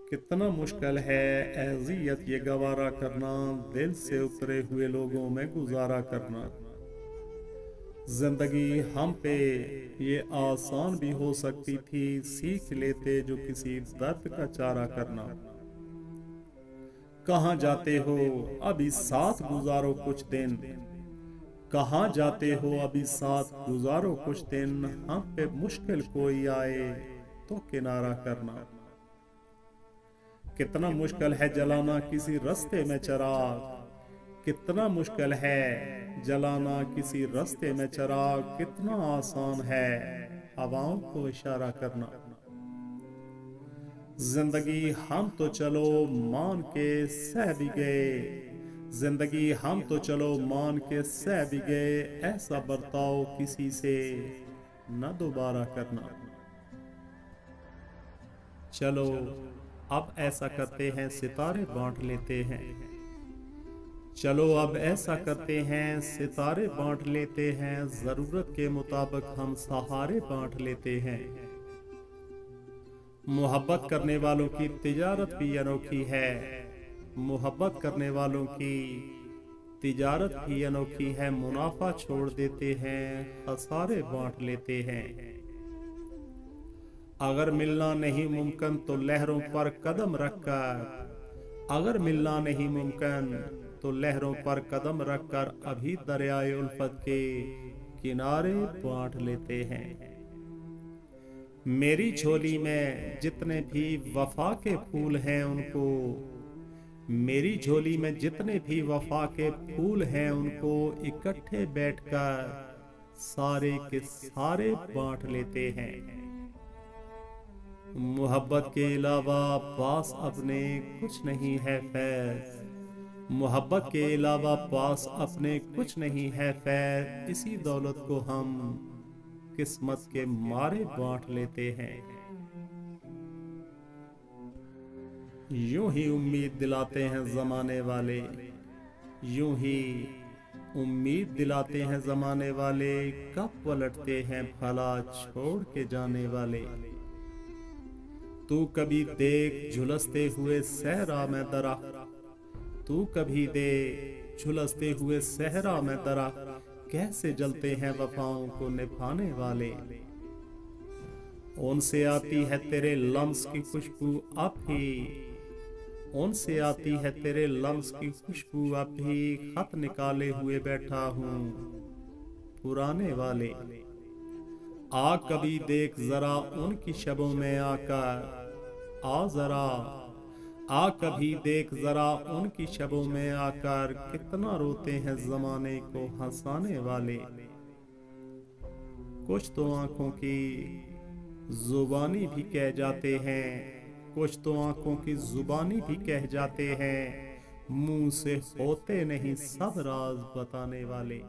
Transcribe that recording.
कितना मुश्किल है अज़ियत ये गवारा करना, दिल से उतरे हुए लोगों में गुजारा करना। जिंदगी हम पे ये आसान भी हो सकती थी, सीख लेते जो किसी दर्द का चारा करना। कहाँ जाते हो अभी साथ गुजारो कुछ दिन, कहाँ जाते हो अभी साथ गुजारो कुछ दिन, हम पे मुश्किल कोई आए तो किनारा करना। कितना मुश्किल है जलाना किसी रास्ते में चिराग, कितना मुश्किल है जलाना किसी रास्ते में चिराग, कितना आसान है हवाओं को इशारा करना। जिंदगी हम तो चलो मान के सह भी गए, जिंदगी हम तो चलो मान के सह भी गए, ऐसा बर्ताव किसी से न दोबारा करना। चलो अब ऐसा करते हैं सितारे बांट लेते हैं, चलो अब ऐसा करते हैं सितारे बांट लेते हैं, जरूरत के मुताबिक हम सहारे बांट लेते हैं। मोहब्बत करने वालों की तिजारत भी अनोखी है, मोहब्बत करने वालों की तिजारत भी अनोखी है, मुनाफा छोड़ देते हैं खसारे बांट लेते हैं। अगर मिलना नहीं मुमकिन तो लहरों पर कदम रखकर, अगर मिलना नहीं मुमकिन तो लहरों पर कदम रखकर अभी दरियाए उल्फत के किनारे बांट लेते हैं। मेरी झोली में जितने भी वफा के फूल हैं उनको, मेरी झोली में जितने भी वफा के फूल हैं उनको इकट्ठे बैठकर सारे के सारे बांट लेते हैं। मोहब्बत के अलावा पास अपने कुछ नहीं है फैज़, मोहब्बत के अलावा पास अपने कुछ नहीं है फैज़, इसी दौलत को हम किस्मत के मारे बांट लेते हैं। यूं ही उम्मीद दिलाते हैं जमाने वाले, यूं ही उम्मीद दिलाते हैं जमाने वाले, कब पलटते हैं भला छोड़ के जाने वाले। तू कभी देख झुलसते हुए सहरा में दरख्त, तू कभी देख झुलसते हुए सहरा में दरख्त, कैसे जलते हैं वफाओं को निभाने वाले। उनसे आती है तेरे लम्स की खुशबू अब भी, उनसे आती है तेरे लम्स की खुशबू अब भी, खत निकाले हुए बैठा हूँ पुराने वाले। आ कभी देख जरा उनकी शबों में आकर, आ जरा आ कभी देख जरा उनकी शबों में आकर, कितना रोते हैं जमाने को हंसाने वाले। कुछ तो आंखों की जुबानी भी कह जाते हैं, कुछ तो आंखों की जुबानी भी कह जाते हैं, मुंह से होते नहीं सब राज बताने वाले।